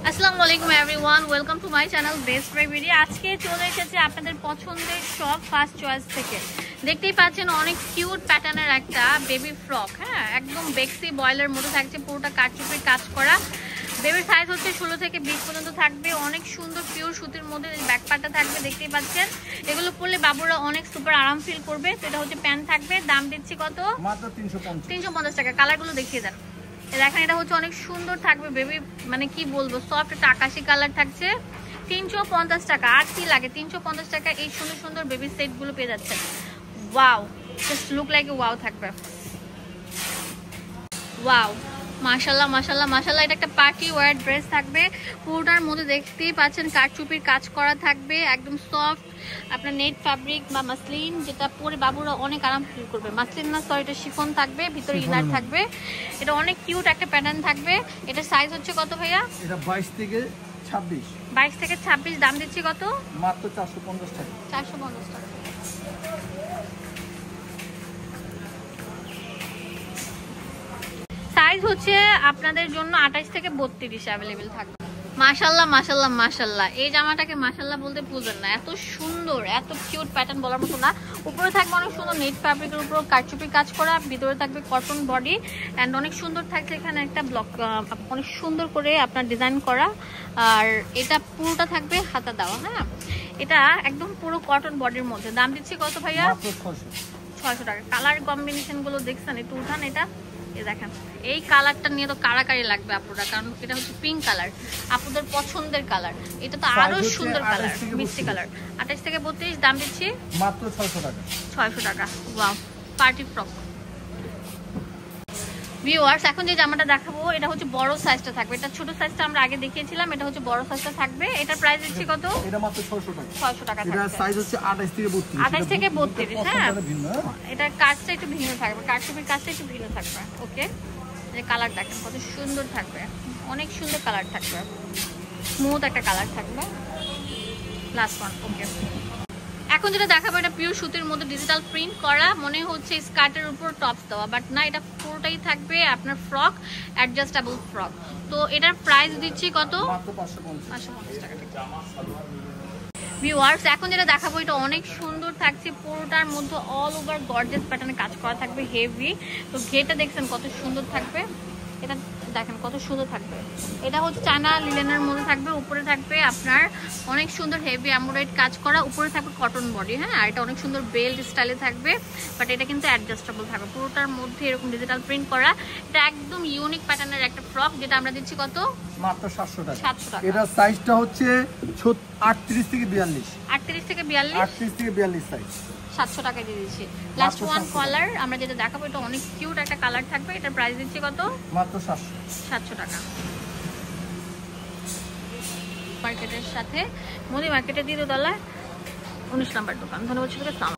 আসসালামু আলাইকুম everyone, welcome to my channel best buy BD. আজকে চলে এসেছে আপনাদের পছন্দের সব ফার্স্ট চয়েস থেকে। দেখতেই পাচ্ছেন অনেক কিউট প্যাটার্নের একটা বেবি ফ্রক। হ্যাঁ, একদম বেক্সি বয়েলের মধ্যে থাকছে, পুরোটা কারচুপির কাজ করা। বেবির সাইজ হচ্ছে 16 থেকে 20 পর্যন্ত থাকবে। অনেক সুন্দর পিওর সুতির মধ্যে ব্যাকপার্টটা থাকবে, দেখতেই পাচ্ছেন। এগুলো পরলে বাবুরা অনেক সুপার আরাম ফিল করবে। তো এটা হচ্ছে প্যান্ট থাকবে, দাম দিচ্ছি কত? মাত্র 350 টাকা। কালারগুলো দেখিয়ে দেন। দেখেন, এটা হচ্ছে অনেক সুন্দর থাকবে বেবি, মানে কি বলবো, সফট একটা আকাশি কালার থাকছে। 350 টাকা। আর কি লাগে? 350 টাকা এই সুন্দর সুন্দর বেবি সেট গুলো পেয়ে যাচ্ছে। Wow, just look like wow থাকবে। ওয়াও, মাশাল্লাহ মাশাল্লাহ মাশাল্লাহ। এটা একটা পার্টি ওয়্যার ড্রেস থাকবে। পুরোটার মধ্যে দেখতেই পাচ্ছেন কারচুপির কাজ করা থাকবে, একদম সফট আপনার নেট ফ্যাব্রিক বা মাসলিন, যেটা পরে বাবুরা অনেক আরাম ফিল করবে। মাসলিন না, সরি, এটা শিফন থাকবে, ভিতরে ইনার থাকবে। এটা অনেক কিউট একটা প্যাটার্ন থাকবে। এটা সাইজ হচ্ছে কত ভাইয়া? এটা 22 থেকে 26। 22 থেকে 26। দাম দিচ্ছি কত? মাত্র 450 টাকা। 450 টাকা। সাইজ হচ্ছে আপনাদের জন্য 28 থেকে 32 অ্যাভেলেবেল থাকবে। মাশাল্লাহ মাশাল্লাহ মাশাল্লাহ। এই জামাটাকে মাশাল্লাহ বলতে বুঝেন না, এত সুন্দর, এত কিউট প্যাটার্ন বলার মতো না। উপরে থাকবে অনেক সুন্দর নেট ফ্যাব্রিকের উপর কারচুপি কাজ করা, ভিতরে থাকবে কটন বডি অ্যান্ড অনেক সুন্দর থাকছে এখানে একটা ব্লক, অনেক সুন্দর করে আপনার ডিজাইন করা। আর এটা পুরোটা থাকবে হাতা দেওয়া। হ্যাঁ, এটা একদম পুরো কটন বডির মধ্যে। দাম দিচ্ছি কত ভাইয়া? 600 টাকা। কালার কম্বিনেশন গুলো দেখছেন, একটু উঠান। এটা দেখেন, এই কালারটা নিয়ে তো কারাকারি লাগবে আপুরা, কারণ এটা হচ্ছে পিঙ্ক কালার, আপুদের পছন্দের কালার। এটা তো আরো সুন্দর কালার, মিষ্টি কালার। 28 থেকে 32। দাম দিচ্ছি মাত্র 600 টাকা। 600 টাকা। Wow, party frock. ভিউয়ার্স, এখন যে জামাটা দেখাবো এটা হচ্ছে বড় সাইজটা থাকবে। এটা ছোট সাইজটা আমরা আগে দেখিয়েছিলাম, এটা হচ্ছে বড় সাইজটা থাকবে। এটার প্রাইস দিচ্ছি কত? এটা মাত্র 600 টাকা। 600 টাকা থাকবে। এটা সাইজ হচ্ছে 28 থেকে 32। 28 থেকে 32। হ্যাঁ, এটার কাজটা একটু ভিন্ন থাকবে, কারচুপির কাজটা একটু ভিন্ন থাকবে। ওকে, এই কালার দেখেন কত সুন্দর থাকবে, অনেক সুন্দর কালার থাকবে, স্মুথ একটা কালার থাকবে। Last one. ওকে, এখন যেটা দেখাবো এটা পিওর সুতির মধ্যে ডিজিটাল প্রিন্ট করা, মনে হচ্ছে স্কার্টের উপর টপস দেওয়া, বাট না, এটা পুরোটাই থাকবে আপনার ফ্রক, অ্যাডজাস্টেবল ফ্রক। তো এটার প্রাইস দিচ্ছি কত? মাত্র 550 টাকা। ভিউয়ার্স, এখন যেটা দেখাবো এটা অনেক সুন্দর থাকছে, পুরোটার মধ্যে অল ওভার গর্জিয়াস প্যাটার্নে কাজ করা থাকবে, হেভি। তো ঘেটা দেখছেন কত সুন্দর থাকবে, এটা দেখেন কত সুন্দর থাকবে। এটা হচ্ছে চায়না লিলেনের মধ্যে থাকবে, উপরে থাকবে আপনার অনেক সুন্দর হেভি এমব্রয়েড কাজ করা, উপরে থাকবে কটন বডি। হ্যাঁ, আর এটা অনেক সুন্দর বেল্ট স্টাইলে থাকবে, বাট এটা কিন্তু অ্যাডজাস্টেবল থাকবে, পুরোটার মধ্যে এরকম ডিজিটাল প্রিন্ট করা। এটা একদম ইউনিক প্যাটার্নের একটা ফ্রক, যেটা আমরা দিচ্ছি কত? মাত্র 700 টাকা। 700 টাকা। এটা সাইজটা হচ্ছে 38 থেকে 42। 38 থেকে 42। 38 থেকে 42 সাইজ। 700 টাকা দিয়ে দিচ্ছি। লাস্ট ওয়ান কালার আমরা যেটা দেখাবো, এটা অনেক কিউট একটা কালার থাকবে। এটার প্রাইস দিচ্ছি কত? মাত্র 700 টাকা। মার্কেটের সাথে মোদি মার্কেটের দ্বিতীয় তলায় 19 নম্বর দোকান। ধন্যবাদ সবাইকে।